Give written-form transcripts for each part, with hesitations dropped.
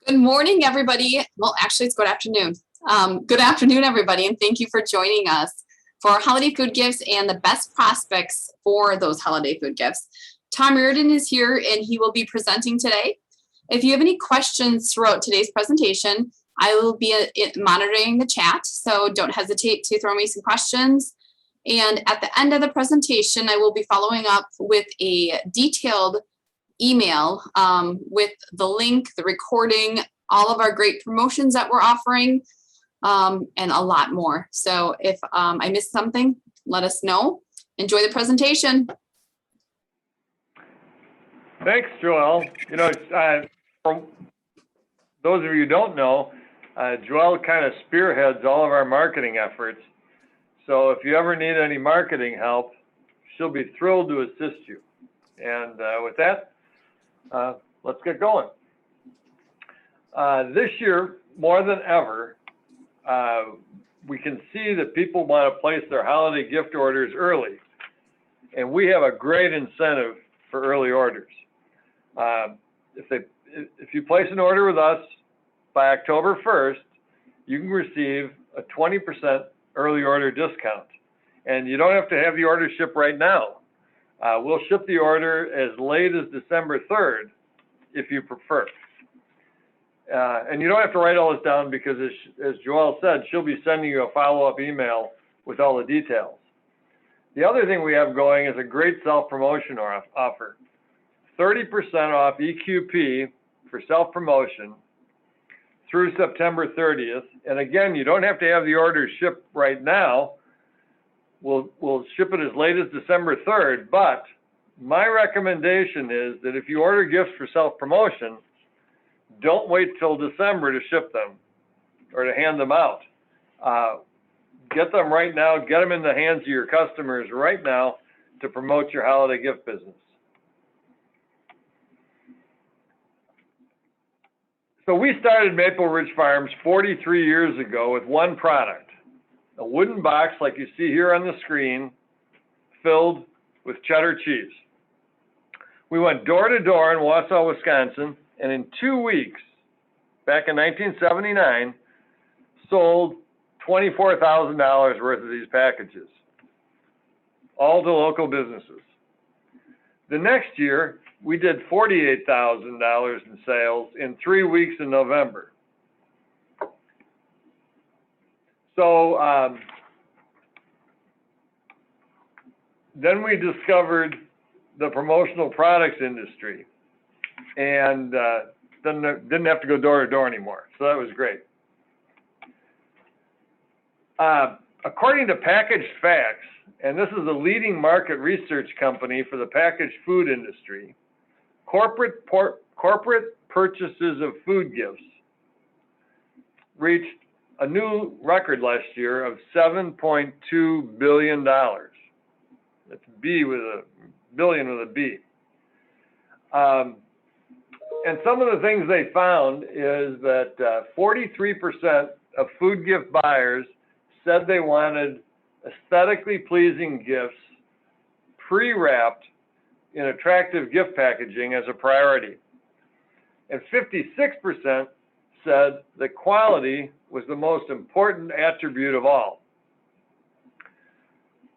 Good morning, everybody. Well, actually, it's good afternoon. Good afternoon, everybody, and thank you for joining us for holiday food gifts and the best prospects for those holiday food gifts. Tom Reardon is here, and he will be presenting today. If you have any questions throughout today's presentation, I will be monitoring the chat, so don't hesitate to throw me some questions. And at the end of the presentation, I will be following up with a detailed email with the link, the recording, all of our great promotions that we're offering, and a lot more. So if I missed something, let us know. Enjoy the presentation. Thanks, Joelle. You know, for those of you who don't know, Joelle kind of spearheads all of our marketing efforts. So if you ever need any marketing help, she'll be thrilled to assist you. And with that, let's get going. This year, more than ever, we can see that people want to place their holiday gift orders early. And we have a great incentive for early orders. If you place an order with us by October 1st, you can receive a 20% early order discount. And you don't have to have the order shipped right now. We'll ship the order as late as December 3rd, if you prefer. And you don't have to write all this down because, as Joelle said, she'll be sending you a follow-up email with all the details. The other thing we have going is a great self-promotion offer. 30% off EQP for self-promotion through September 30th. And again, you don't have to have the order shipped right now. We'll ship it as late as December 3rd, but my recommendation is that if you order gifts for self-promotion, don't wait till December to ship them or to hand them out. Get them right now, get them in the hands of your customers right now to promote your holiday gift business. So we started Maple Ridge Farms 43 years ago with one product. A wooden box like you see here on the screen, filled with cheddar cheese. We went door to door in Wausau, Wisconsin, and in 2 weeks, back in 1979, sold $24,000 worth of these packages, all to local businesses. The next year, we did $48,000 in sales in 3 weeks in November. So then we discovered the promotional products industry and then didn't have to go door to door anymore. So that was great. According to Packaged Facts, and this is a leading market research company for the packaged food industry, corporate purchases of food gifts reached a new record last year of $7.2 billion. That's billion with a B. And some of the things they found is that 43% of food gift buyers said they wanted aesthetically pleasing gifts pre-wrapped in attractive gift packaging as a priority. And 56% said that quality was the most important attribute of all.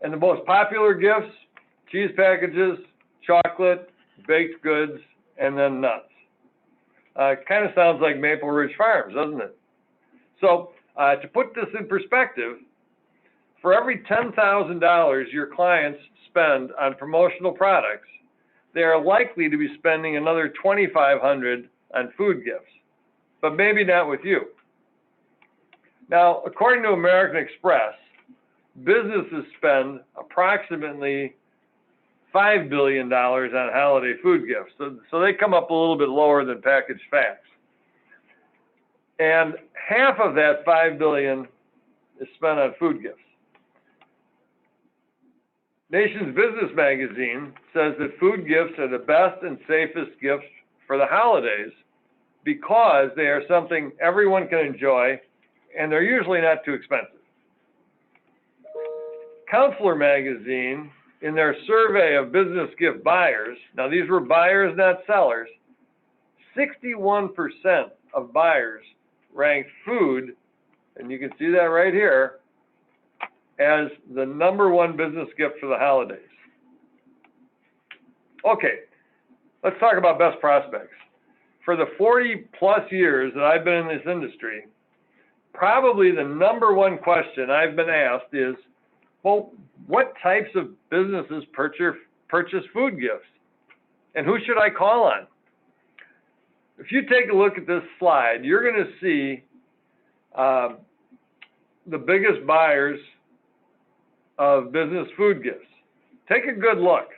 And the most popular gifts, cheese packages, chocolate, baked goods, and then nuts. It kind of sounds like Maple Ridge Farms, doesn't it? So to put this in perspective, for every $10,000 your clients spend on promotional products, they are likely to be spending another $2,500 on food gifts, but maybe not with you. Now, according to American Express, businesses spend approximately $5 billion on holiday food gifts. So they come up a little bit lower than Packaged Facts. And half of that $5 billion is spent on food gifts. Nation's Business Magazine says that food gifts are the best and safest gifts for the holidays because they are something everyone can enjoy and they're usually not too expensive. Counselor Magazine, in their survey of business gift buyers, now these were buyers, not sellers, 61% of buyers ranked food, and you can see that right here, as the #1 business gift for the holidays. Okay, let's talk about best prospects. For the 40+ years that I've been in this industry, probably the #1 question I've been asked is, well, what types of businesses purchase food gifts? And who should I call on? If you take a look at this slide, you're going to see the biggest buyers of business food gifts. Take a good look.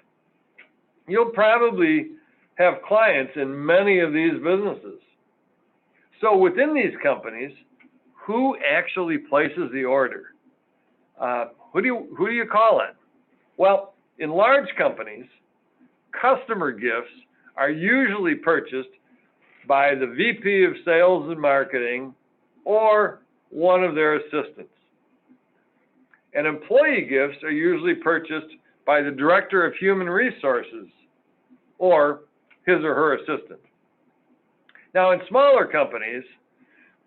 You'll probably have clients in many of these businesses. So within these companies, who actually places the order? Who do you call on? Well, in large companies, customer gifts are usually purchased by the VP of Sales and Marketing or one of their assistants. And employee gifts are usually purchased by the Director of Human Resources or his or her assistant. Now, in smaller companies,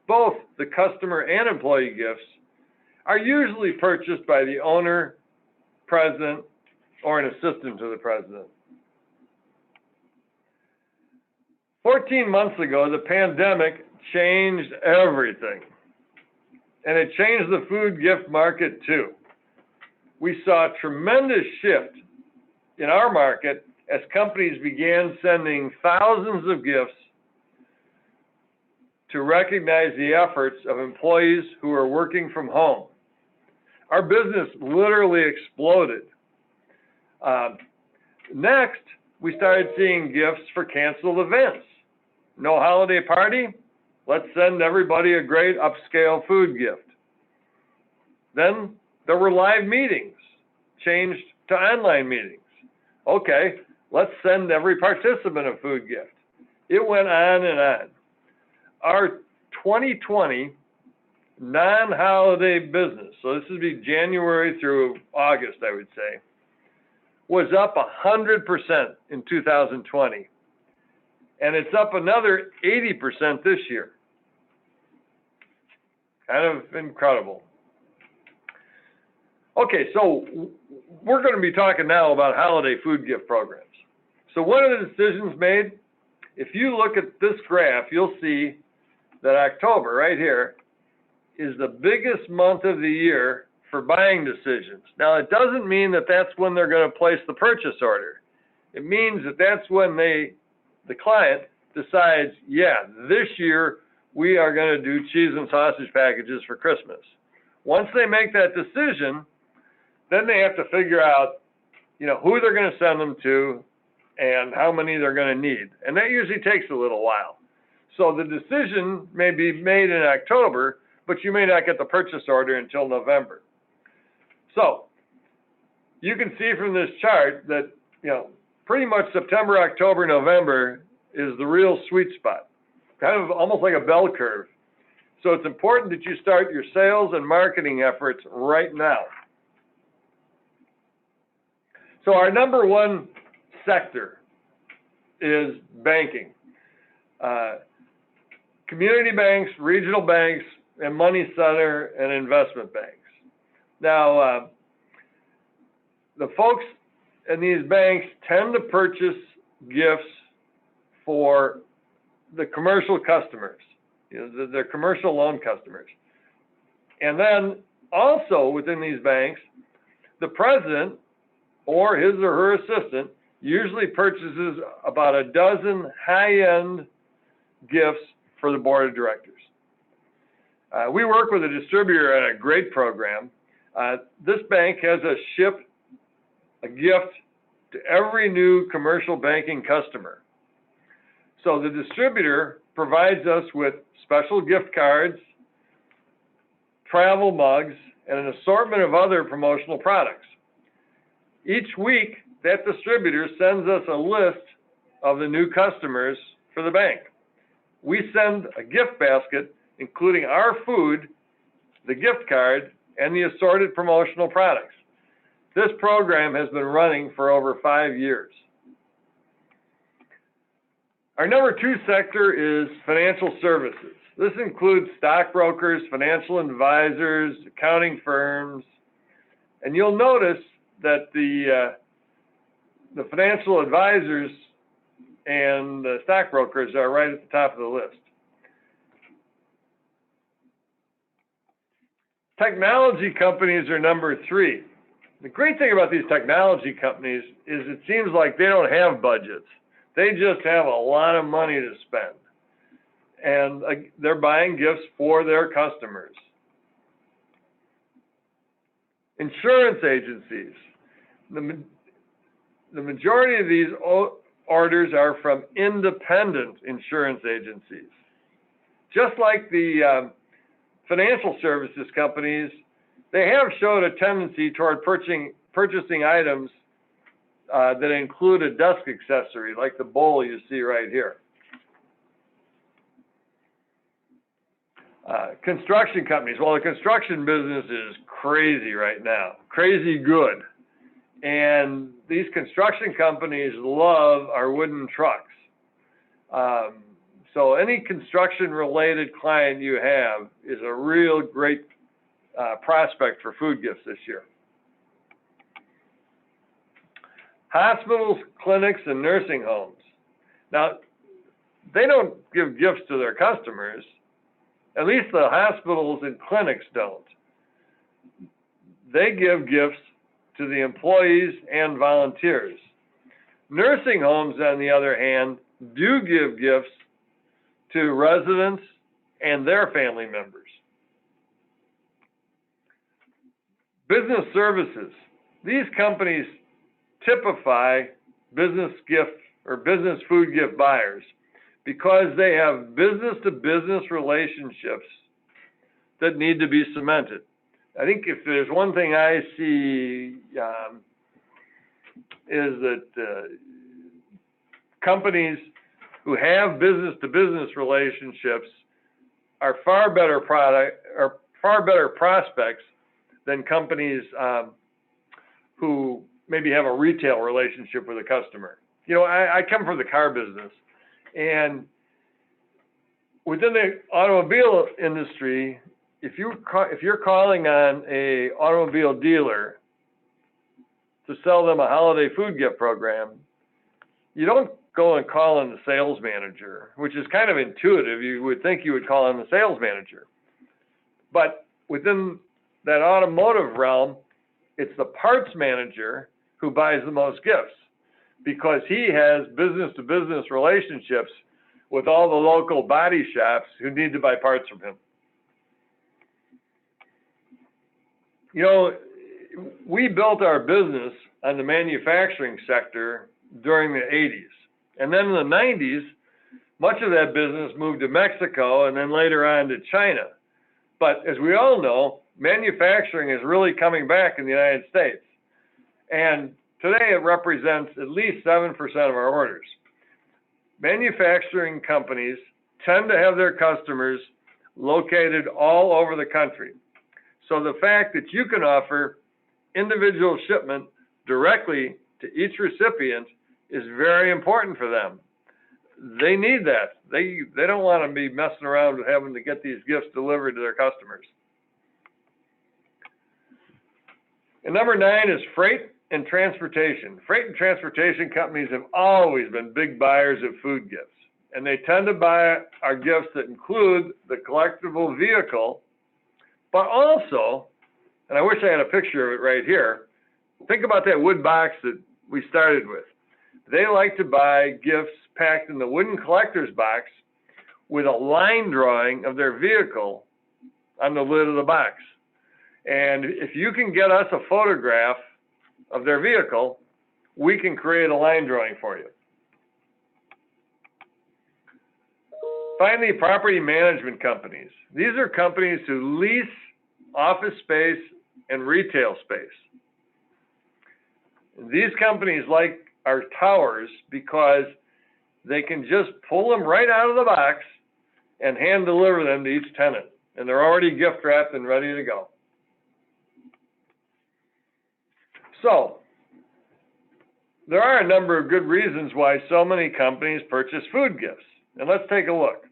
both the customer and employee gifts are usually purchased by the owner, president, or an assistant to the president. 14 months ago, the pandemic changed everything. And it changed the food gift market too. We saw a tremendous shift in our market as companies began sending thousands of gifts to recognize the efforts of employees who are working from home. Our business literally exploded. Next, we started seeing gifts for canceled events. No holiday party? Let's send everybody a great upscale food gift. Then there were live meetings, changed to online meetings. Okay, let's send every participant a food gift. It went on and on. Our 2020 non-holiday business, so this would be January through August, I would say, was up 100% in 2020. And it's up another 80% this year. Kind of incredible. Okay, so we're going to be talking now about holiday food gift programs. So what are the decisions made? If you look at this graph, you'll see that October, right here, is the biggest month of the year for buying decisions. Now, it doesn't mean that that's when they're going to place the purchase order. It means that that's when the client decides, yeah, this year we are going to do cheese and sausage packages for Christmas. Once they make that decision, then they have to figure out, who they're going to send them to and how many they're going to need. And that usually takes a little while. So the decision may be made in October, but you may not get the purchase order until November. So you can see from this chart that, pretty much September, October, November is the real sweet spot, kind of almost like a bell curve. So it's important that you start your sales and marketing efforts right now. So our #1 sector is banking. Community banks, regional banks, and money center and investment banks. Now, the folks in these banks tend to purchase gifts for the commercial customers, their commercial loan customers. And then also within these banks, the president or his or her assistant usually purchases about a dozen high-end gifts for the board of directors. We work with a distributor on a great program. This bank has us ship a gift to every new commercial banking customer. So the distributor provides us with special gift cards, travel mugs, and an assortment of other promotional products. Each week, that distributor sends us a list of the new customers for the bank. We send a gift basket, including our food, the gift card, and the assorted promotional products. This program has been running for over 5 years. Our number 2 sector is financial services. This includes stockbrokers, financial advisors, accounting firms, and you'll notice that the financial advisors and the stockbrokers are right at the top of the list. Technology companies are number 3. The great thing about these technology companies is it seems like they don't have budgets. They just have a lot of money to spend. And they're buying gifts for their customers. Insurance agencies. The majority of these orders are from independent insurance agencies. Just like the financial services companies, they have showed a tendency toward purchasing items that include a desk accessory, like the bowl you see right here. Construction companies. Well, the construction business is crazy right now, crazy good. And these construction companies love our wooden trucks. So any construction-related client you have is a real great prospect for food gifts this year. Hospitals, clinics, and nursing homes. Now, they don't give gifts to their customers. At least the hospitals and clinics don't. They give gifts to the employees and volunteers. Nursing homes, on the other hand, do give gifts to residents and their family members. Business services. These companies typify business gift or business food gift buyers because they have business-to-business relationships that need to be cemented. I think if there's one thing I see is that companies who have business-to-business relationships are far better prospects than companies who maybe have a retail relationship with a customer. You know, I come from the car business, and within the automobile industry, if you're calling on a automobile dealer to sell them a holiday food gift program, you don't go and call on the sales manager, which is kind of intuitive. You would think you would call on the sales manager. But within that automotive realm, it's the parts manager who buys the most gifts because he has business-to-business relationships with all the local body shops who need to buy parts from him. You know, we built our business on the manufacturing sector during the 80s. And then in the 90s, much of that business moved to Mexico and then later on to China. But as we all know, manufacturing is really coming back in the United States. And today it represents at least 7% of our orders. Manufacturing companies tend to have their customers located all over the country. So the fact that you can offer individual shipment directly to each recipient is very important for them. They need that. They don't want to be messing around with having to get these gifts delivered to their customers. And number 9 is freight and transportation. Freight and transportation companies have always been big buyers of food gifts. And they tend to buy our gifts that include the collectible vehicle, but also, and I wish I had a picture of it right here, think about that wood box that we started with. They like to buy gifts packed in the wooden collector's box with a line drawing of their vehicle on the lid of the box. And if you can get us a photograph of their vehicle, we can create a line drawing for you. Finally, property management companies. These are companies who lease office space and retail space. These companies like our towers because they can just pull them right out of the box and hand deliver them to each tenant. And they're already gift wrapped and ready to go. So there are a number of good reasons why so many companies purchase food gifts. And let's take a look.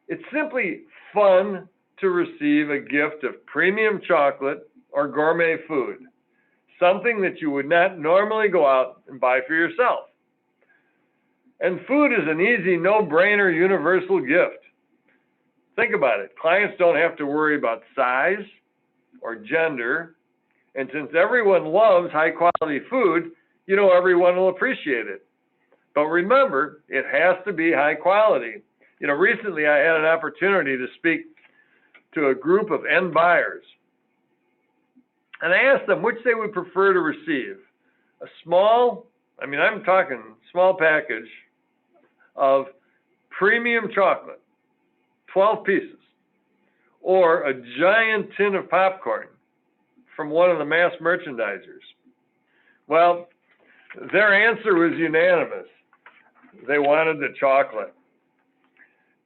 It's simply fun to receive a gift of premium chocolate or gourmet food, something that you would not normally go out and buy for yourself. And food is an easy, no-brainer universal gift. Think about it. Clients don't have to worry about size or gender. And since everyone loves high-quality food, you know everyone will appreciate it. But remember, it has to be high quality. You know, recently I had an opportunity to speak to a group of end buyers. And I asked them which they would prefer to receive. A small, I'm talking small package of premium chocolate, 12 pieces, or a giant tin of popcorn from one of the mass merchandisers. Well, their answer was unanimous. They wanted the chocolate.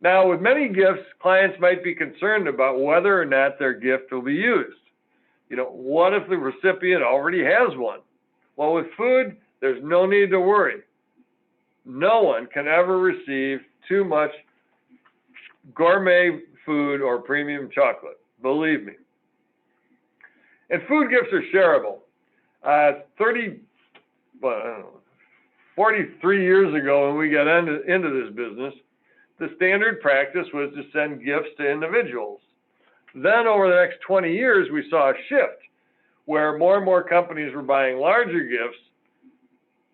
Now, with many gifts, clients might be concerned about whether or not their gift will be used. You know, what if the recipient already has one? Well, with food, there's no need to worry. No one can ever receive too much gourmet food or premium chocolate, believe me. And food gifts are shareable. 43 years ago when we got into this business, the standard practice was to send gifts to individuals. Then over the next 20 years, we saw a shift where more and more companies were buying larger gifts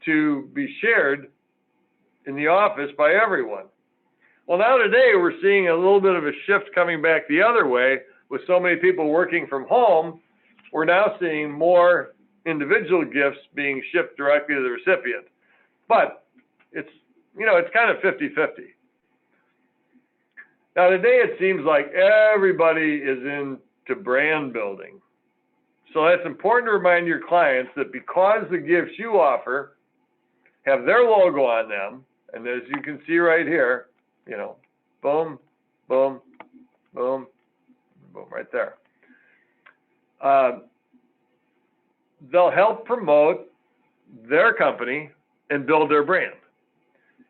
to be shared in the office by everyone. Well, now today we're seeing a little bit of a shift coming back the other way. With so many people working from home, we're now seeing more individual gifts being shipped directly to the recipient. But it's kind of 50-50. Now today it seems like everybody is into brand building. So it's important to remind your clients that because the gifts you offer have their logo on them, and as you can see right here, boom, boom, boom, boom, right there. They'll help promote their company and build their brand.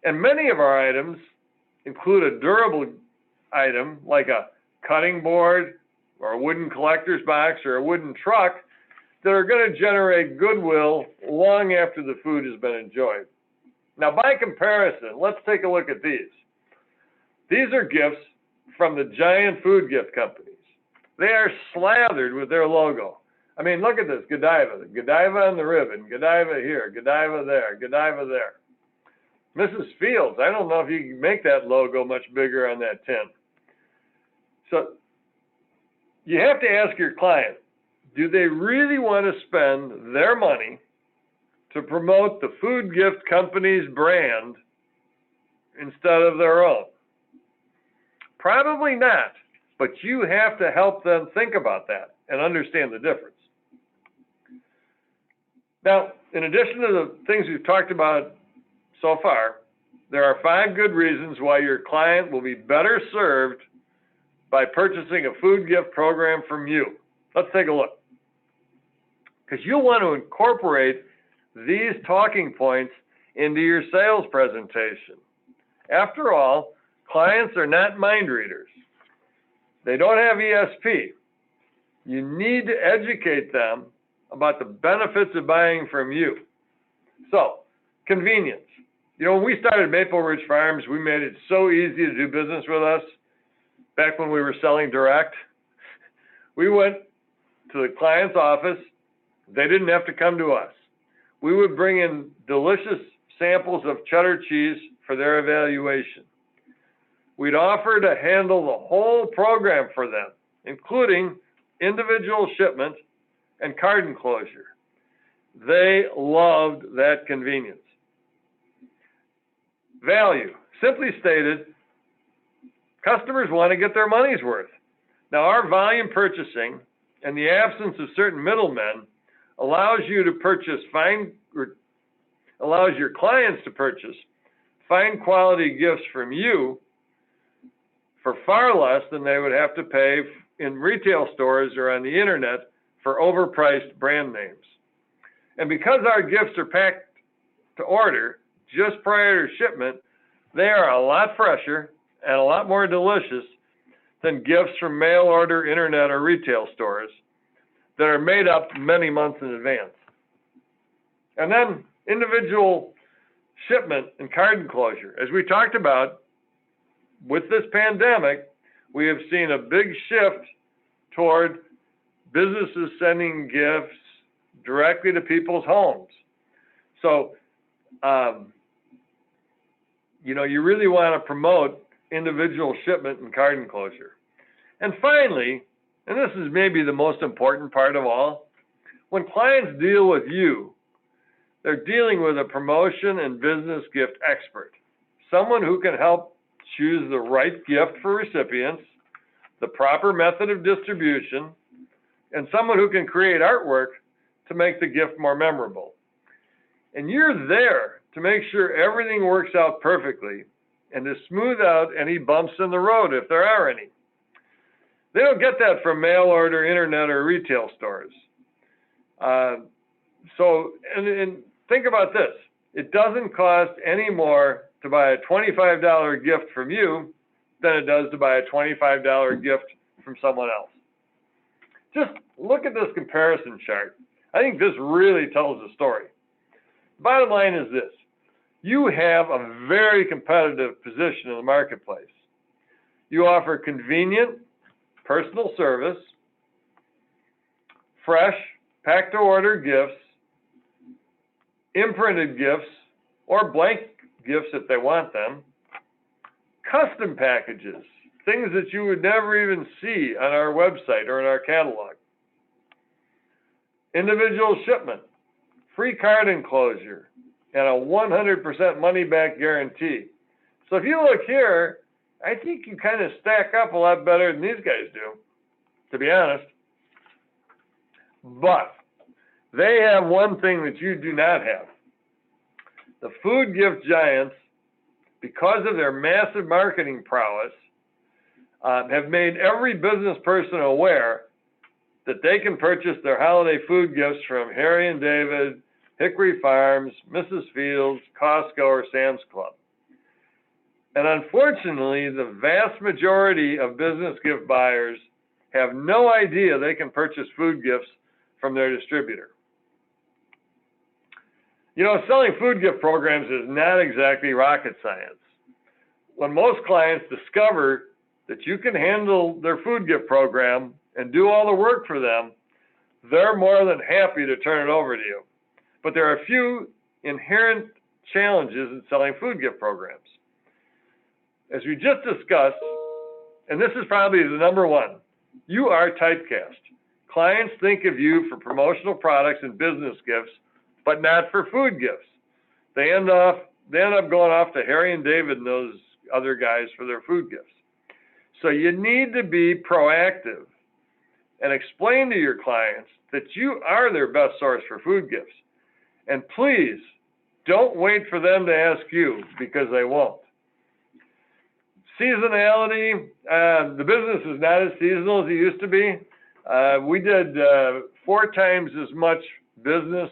And many of our items include a durable item like a cutting board or a wooden collector's box or a wooden truck that are going to generate goodwill long after the food has been enjoyed. Now, by comparison, let's take a look at these. These are gifts from the giant food gift companies. They are slathered with their logo. Look at this, Godiva. Godiva on the ribbon, Godiva here, Godiva there, Godiva there. Mrs. Fields, I don't know if you can make that logo much bigger on that tin. So you have to ask your client, do they really want to spend their money to promote the food gift company's brand instead of their own? Probably not, but you have to help them think about that and understand the difference. Now, in addition to the things we've talked about so far, there are 5 good reasons why your client will be better served by purchasing a food gift program from you. Let's take a look. Because you'll want to incorporate these talking points into your sales presentation. After all, clients are not mind readers. They don't have ESP. You need to educate them about the benefits of buying from you. So, convenience. When we started Maple Ridge Farms, we made it so easy to do business with us back when we were selling direct. We went to the client's office. They didn't have to come to us. We would bring in delicious samples of cheddar cheese for their evaluation. We'd offer to handle the whole program for them, including individual shipment and card enclosure. They loved that convenience. Value. Simply stated, customers want to get their money's worth. Now, our volume purchasing and the absence of certain middlemen allows your clients to purchase fine quality gifts from you for far less than they would have to pay in retail stores or on the internet for overpriced brand names. And because our gifts are packed to order just prior to shipment, they are a lot fresher and a lot more delicious than gifts from mail order, internet, or retail stores that are made up many months in advance. And then individual shipment and card enclosure. As we talked about, with this pandemic, we have seen a big shift toward businesses sending gifts directly to people's homes. So, you really want to promote individual shipment and card enclosure. And finally, and this is maybe the most important part of all, when clients deal with you, they're dealing with a promotion and business gift expert, someone who can help choose the right gift for recipients, the proper method of distribution, and someone who can create artwork to make the gift more memorable. And you're there to make sure everything works out perfectly and to smooth out any bumps in the road if there are any. They don't get that from mail order, internet, or retail stores. So think about this. It doesn't cost any more to buy a $25 gift from you than it does to buy a $25 gift from someone else. Just look at this comparison chart. I think this really tells the story. Bottom line is this. You have a very competitive position in the marketplace. You offer convenient, personal service, fresh, packed-to-order gifts, imprinted gifts, or blank gifts if they want them, custom packages, things that you would never even see on our website or in our catalog, individual shipment, free card enclosure, and a 100% money-back guarantee. So if you look here, I think you kind of stack up a lot better than these guys do, to be honest. But they have one thing that you do not have. The food gift giants, because of their massive marketing prowess, have made every business person aware that they can purchase their holiday food gifts from Harry and David, Hickory Farms, Mrs. Fields, Costco, or Sam's Club. And unfortunately, the vast majority of business gift buyers have no idea they can purchase food gifts from their distributor. Selling food gift programs is not exactly rocket science. When most clients discover that you can handle their food gift program and do all the work for them, they're more than happy to turn it over to you. But there are a few inherent challenges in selling food gift programs. As we just discussed, and this is probably the number one, you are typecast. Clients think of you for promotional products and business gifts, but not for food gifts. They end up going off to Harry and David and those other guys for their food gifts. So you need to be proactive and explain to your clients that you are their best source for food gifts. And please, don't wait for them to ask you, because they won't. Seasonality, the business is not as seasonal as it used to be. We did 4 times as much business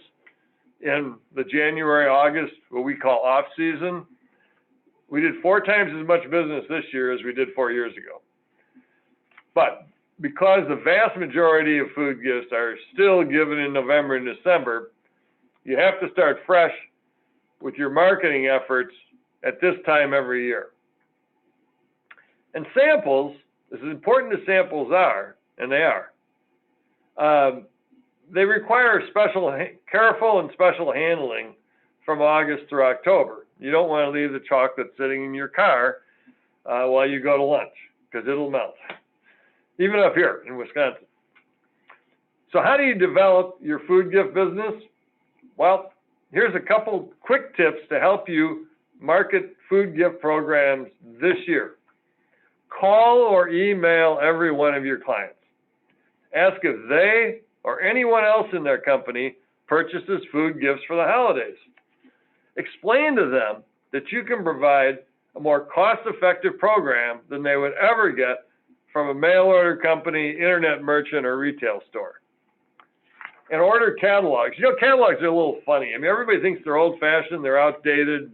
in the January, August, what we call off season. We did 4 times as much business this year as we did 4 years ago. But because the vast majority of food gifts are still given in November and December, you have to start fresh with your marketing efforts at this time every year. And samples, as important as samples are, and they are, they require careful and special handling from August through October. You don't want to leave the chocolate sitting in your car while you go to lunch, because it'll melt, even up here in Wisconsin. So how do you develop your food gift business? Well, here's a couple quick tips to help you market food gift programs this year. Call or email every one of your clients. Ask if they or anyone else in their company purchases food gifts for the holidays. Explain to them that you can provide a more cost-effective program than they would ever get from a mail order company, internet merchant, or retail store. and order catalogs. You know, catalogs are a little funny. I mean, everybody thinks they're old-fashioned, they're outdated,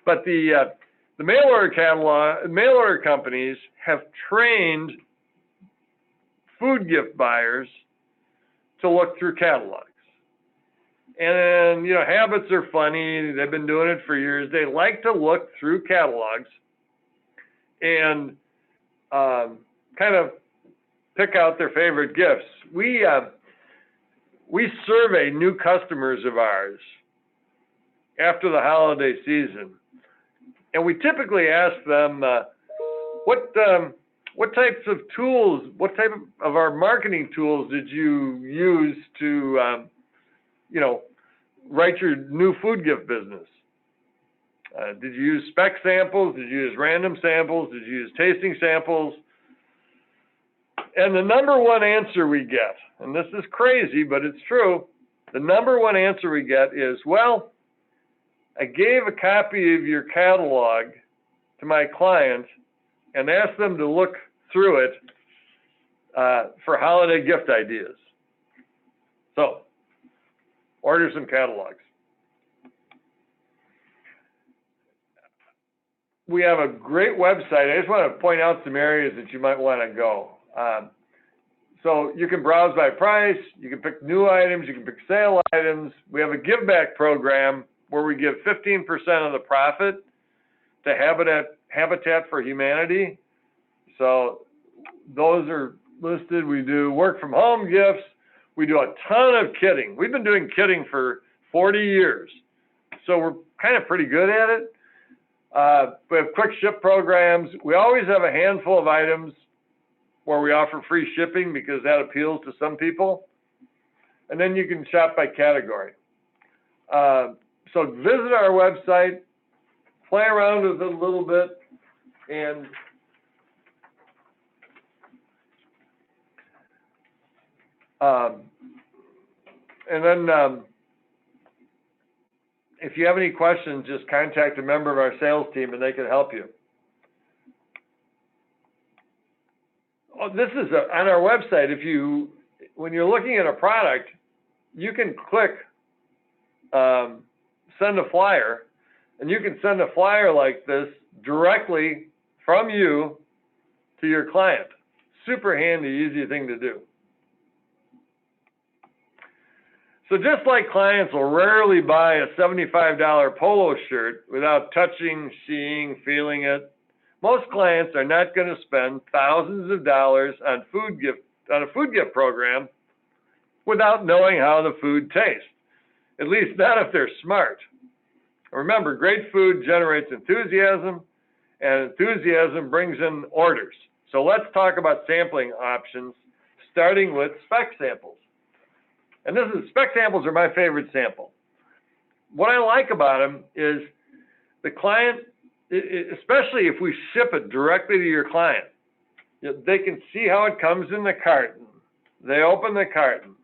but the mail order companies have trained food gift buyers to look through catalogs. And, you know, habits are funny. They've been doing it for years. They like to look through catalogs and kind of pick out their favorite gifts. We survey new customers of ours after the holiday season, and we typically ask them what types of tools, what type of our marketing tools did you use to you know, write your new food gift business? Did you use spec samples? Did you use random samples? Did you use tasting samples? And the number one answer we get, and this is crazy, but it's true, the number one answer we get is, well, I gave a copy of your catalog to my client and asked them to look through it for holiday gift ideas. So, order some catalogs. We have a great website. I just want to point out some areas that you might want to go. So you can browse by price, you can pick new items, you can pick sale items. We have a give back program where we give 15% of the profit to Habitat for Humanity. So those are listed. We do work from home gifts. We do a ton of kitting. We've been doing kitting for 40 years. So we're kind of pretty good at it. We have quick ship programs. We always have a handful of items where we offer free shipping because that appeals to some people. And then you can shop by category. So visit our website, play around with it a little bit, and then if you have any questions, just contact a member of our sales team and they can help you. Oh, this is on our website. When you're looking at a product, you can click send a flyer, and you can send a flyer like this directly from you to your client. Super handy, easy thing to do. So just like clients will rarely buy a $75 polo shirt without touching, seeing, feeling it, most clients are not going to spend thousands of dollars on a food gift program without knowing how the food tastes. At least not if they're smart. Remember, great food generates enthusiasm, and enthusiasm brings in orders. So let's talk about sampling options, starting with spec samples. And spec samples are my favorite sample. What I like about them is the client, especially if we ship it directly to your client, they can see how it comes in the carton. They open the carton.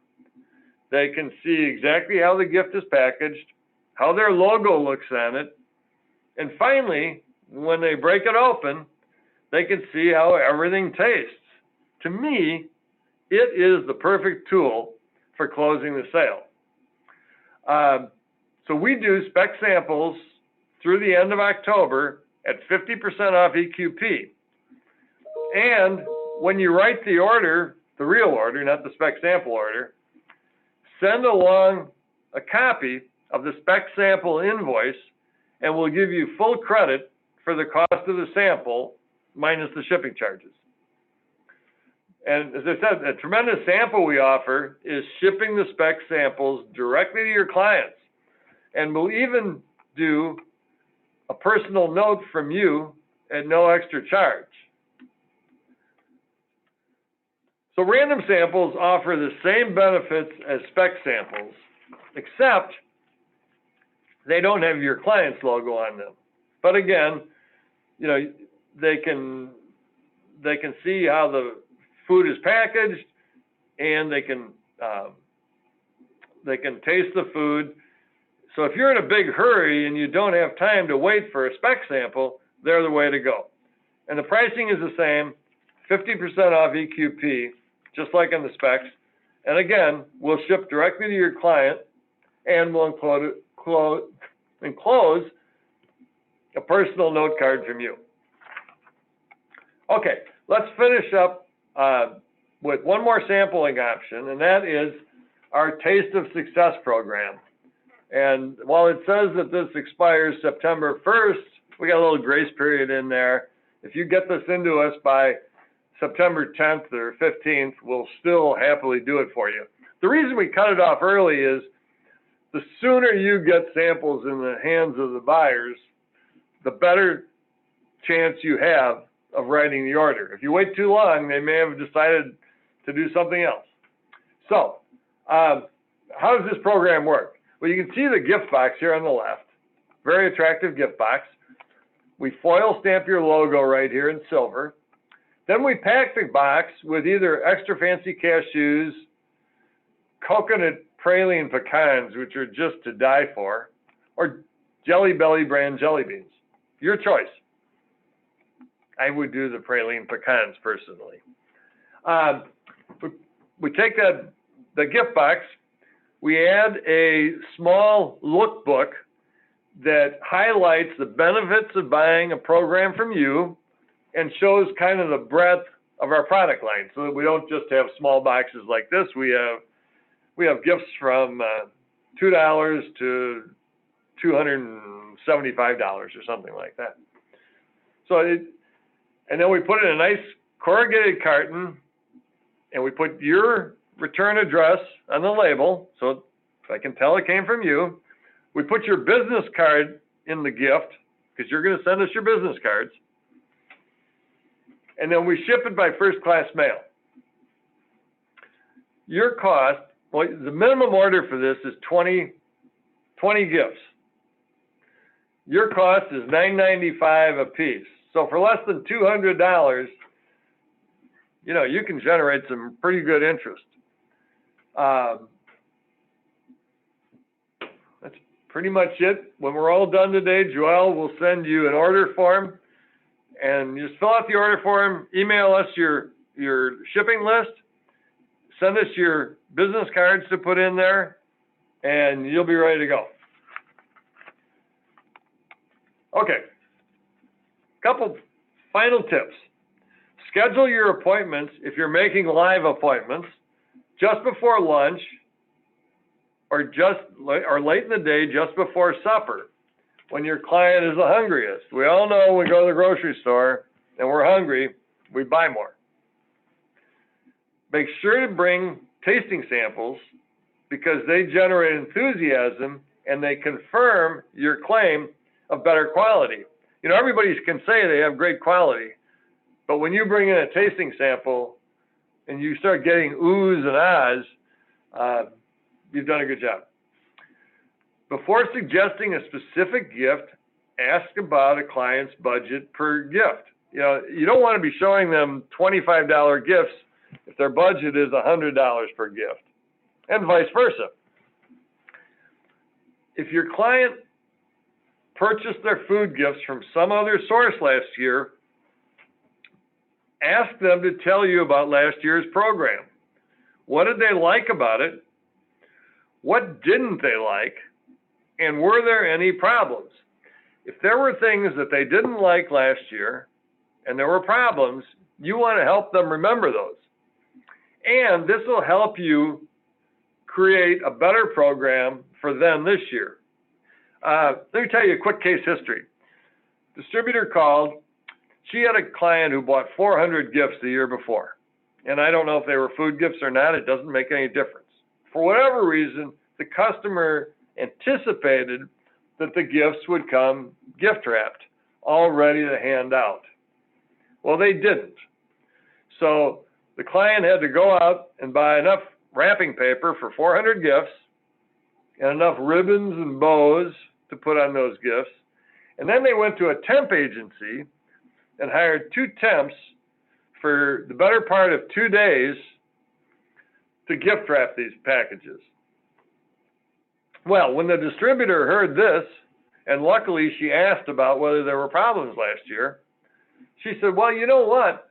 They can see exactly how the gift is packaged, how their logo looks on it, and finally, when they break it open, they can see how everything tastes. To me, it is the perfect tool for closing the sale. So we do spec samples through the end of October at 50% off EQP. And when you write the order, the real order, not the spec sample order, send along a copy of the spec sample invoice, and we'll give you full credit for the cost of the sample minus the shipping charges. And as I said, a tremendous sample we offer is shipping the spec samples directly to your clients. And we'll even do a personal note from you at no extra charge. So random samples offer the same benefits as spec samples, except they don't have your client's logo on them. But again, you know, they can see how the food is packaged, and they can taste the food. So if you're in a big hurry and you don't have time to wait for a spec sample, they're the way to go. And the pricing is the same, 50% off EQP, just like on the specs, And again, we'll ship directly to your client, and we'll enclose a personal note card from you. Okay, let's finish up with one more sampling option, and that is our Taste of Success program. And while it says that this expires September 1st, we got a little grace period in there. If you get this into us by September 10th or 15th, we'll still happily do it for you. The reason we cut it off early is the sooner you get samples in the hands of the buyers, the better chance you have of writing the order. If you wait too long, they may have decided to do something else. So, how does this program work? Well, you can see the gift box here on the left. Very attractive gift box. We foil stamp your logo right here in silver. Then we pack the box with either extra fancy cashews, coconut praline pecans, which are just to die for, or Jelly Belly brand jelly beans. Your choice. I would do the praline pecans personally. We take the gift box, we add a small lookbook that highlights the benefits of buying a program from you and shows kind of the breadth of our product line, so that we don't just have small boxes like this. We have gifts from $2 to $275 or something like that. So and then we put it in a nice corrugated carton, and we put your return address on the label, so I can tell it came from you. We put your business card in the gift, because you're going to send us your business cards. And then we ship it by first-class mail. Your cost, well, the minimum order for this is 20 gifts. Your cost is $9.95 a piece. So for less than $200, you know, you can generate some pretty good interest. That's pretty much it. When we're all done today, Joelle will send you an order form, and you just fill out the order form, email us your shipping list, send us your business cards to put in there, and you'll be ready to go. Okay, couple final tips. Schedule your appointments, if you're making live appointments, just before lunch or late in the day, just before supper, when your client is the hungriest. We all know when we go to the grocery store and we're hungry, we buy more. Make sure to bring tasting samples, because they generate enthusiasm and they confirm your claim of better quality. You know, everybody can say they have great quality, but when you bring in a tasting sample and you start getting oohs and ahs, you've done a good job. Before suggesting a specific gift, ask about a client's budget per gift. You know, you don't want to be showing them $25 gifts if their budget is $100 per gift, and vice versa. If your client purchased their food gifts from some other source last year, ask them to tell you about last year's program. What did they like about it? What didn't they like? And were there any problems? If there were things that they didn't like last year and there were problems, you want to help them remember those. And this will help you create a better program for them this year. Let me tell you a quick case history. Distributor called. She had a client who bought 400 gifts the year before. And I don't know if they were food gifts or not. It doesn't make any difference. For whatever reason, the customer anticipated that the gifts would come gift wrapped, all ready to hand out. Well, they didn't. So the client had to go out and buy enough wrapping paper for 400 gifts and enough ribbons and bows to put on those gifts. And then they went to a temp agency and hired 2 temps for the better part of 2 days to gift wrap these packages. Well, when the distributor heard this, and luckily she asked about whether there were problems last year, she said, well, you know what?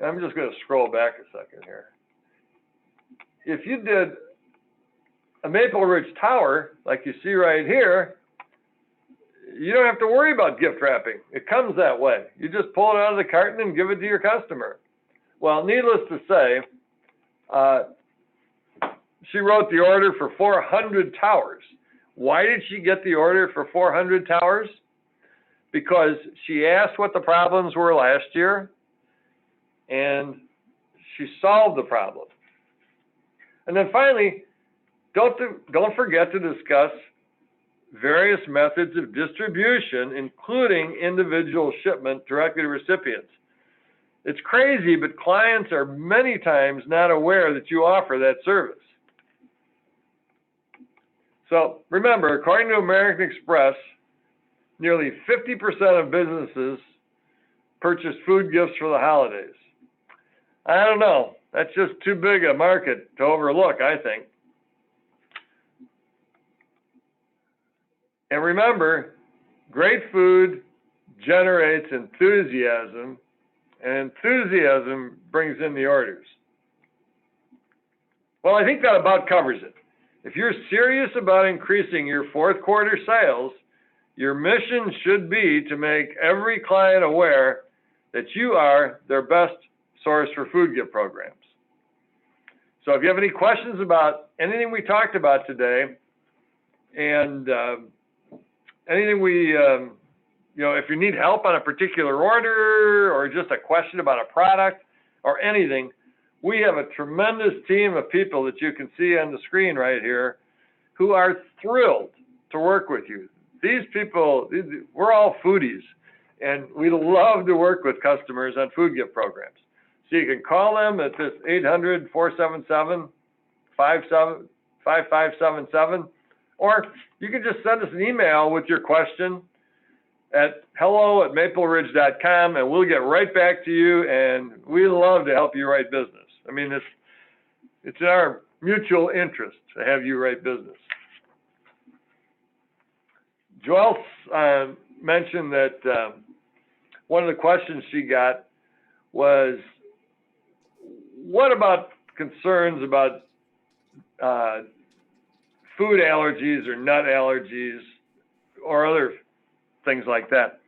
I'm just going to scroll back a second here. if you did a Maple Ridge Tower, like you see right here, you don't have to worry about gift wrapping. It comes that way. You just pull it out of the carton and give it to your customer. Well, needless to say, she wrote the order for 400 towers. Why did she get the order for 400 towers? Because she asked what the problems were last year, and she solved the problem. And then finally, don't forget to discuss various methods of distribution, including individual shipment directly to recipients. It's crazy, but clients are many times not aware that you offer that service. So remember, according to American Express, nearly 50% of businesses purchase food gifts for the holidays. I don't know. That's just too big a market to overlook, I think. And remember, great food generates enthusiasm, and enthusiasm brings in the orders. Well, I think that about covers it. If you're serious about increasing your fourth quarter sales, your mission should be to make every client aware that you are their best source for food gift programs. So if you have any questions about anything we talked about today, and anything if you need help on a particular order or just a question about a product or anything, we have a tremendous team of people that you can see on the screen right here who are thrilled to work with you. These people, we're all foodies, and we love to work with customers on food gift programs. So you can call them at this 800-477-5577, or you can just send us an email with your question at hello@mapleridge.com, and we'll get right back to you, and we love to help you write business. I mean, it's in our mutual interest to have you write business. Joelle mentioned that one of the questions she got was, what about concerns about food allergies or nut allergies or other things like that?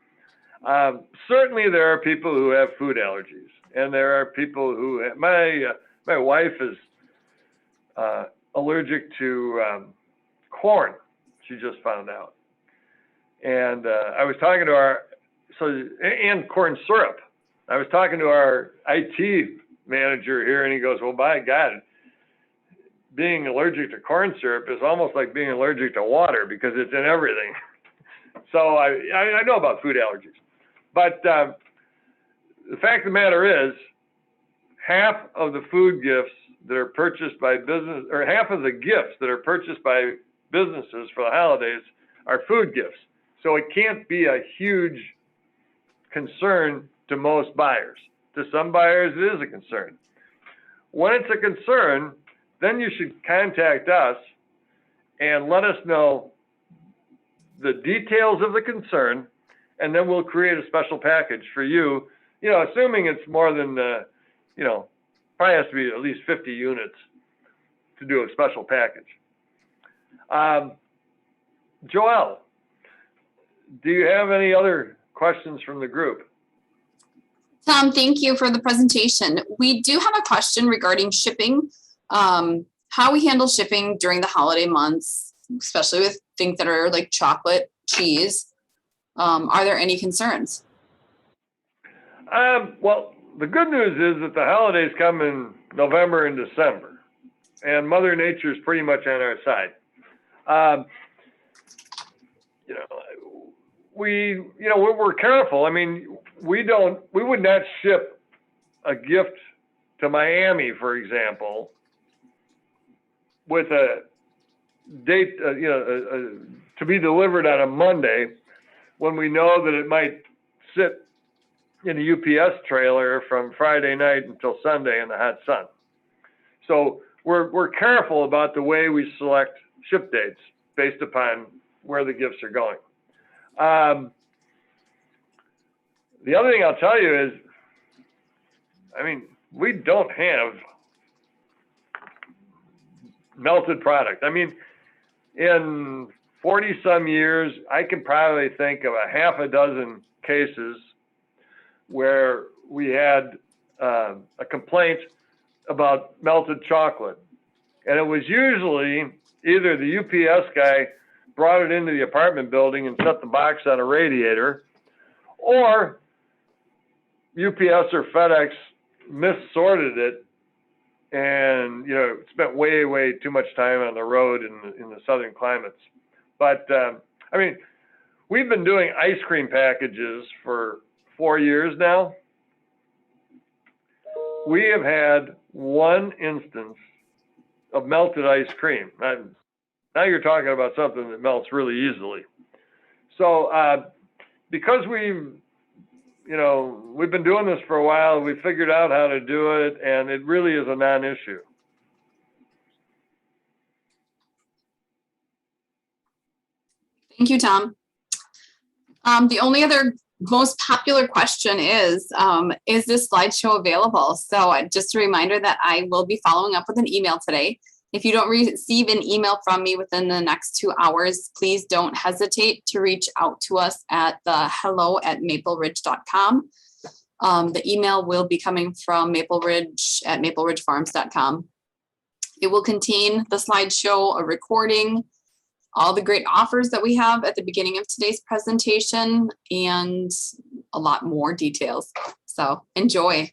Certainly there are people who have food allergies, and there are people who have, my wife is allergic to corn. She just found out. And I was talking to and corn syrup. I was talking to our IT manager here, and he goes, well, by God, being allergic to corn syrup is almost like being allergic to water because it's in everything. So I know about food allergies. But the fact of the matter is, half of the food gifts that are purchased by business, or half of the gifts that are purchased by businesses for the holidays are food gifts. So it can't be a huge concern to most buyers. To some buyers, it is a concern. When it's a concern, then you should contact us and let us know the details of the concern, and then we'll create a special package for you, assuming it's more than, probably has to be at least 50 units to do a special package. Joelle, do you have any other questions from the group? Tom, thank you for the presentation. We do have a question regarding shipping, how we handle shipping during the holiday months, especially with things that are like chocolate, cheese. Are there any concerns? Well, the good news is that the holidays come in November and December, and Mother Nature is pretty much on our side. We're careful. I mean, we would not ship a gift to Miami, for example, with a date, to be delivered on a Monday, when we know that it might sit in a UPS trailer from Friday night until Sunday in the hot sun. So we're careful about the way we select ship dates based upon where the gifts are going. The other thing I'll tell you is, we don't have melted product. I mean, in 40 some years, I can probably think of a half a dozen cases where we had a complaint about melted chocolate. And it was usually either the UPS guy brought it into the apartment building and set the box on a radiator, or UPS or FedEx missorted it and, you know, spent way, way too much time on the road in the southern climates. But, I mean, we've been doing ice cream packages for 4 years now. We have had one instance of melted ice cream. Now you're talking about something that melts really easily. So because we've been doing this for a while, we figured out how to do it, and it really is a non-issue. Thank you, Tom. The only other most popular question is this slideshow available? So just a reminder that I will be following up with an email today. If you don't receive an email from me within the next 2 hours, please don't hesitate to reach out to us at the hello@mapleridge.com. The email will be coming from mapleridge@mapleridgefarms.com. It will contain the slideshow, a recording, all the great offers that we have at the beginning of today's presentation, and a lot more details. So enjoy.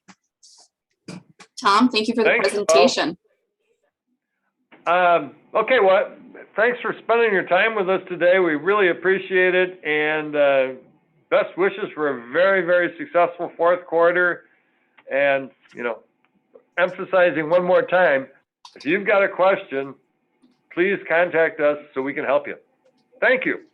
Tom, thank you for the presentation. Okay, well, thanks for spending your time with us today. We really appreciate it, and best wishes for a very, very successful fourth quarter. And, you know, emphasizing one more time, if you've got a question, please contact us so we can help you. Thank you.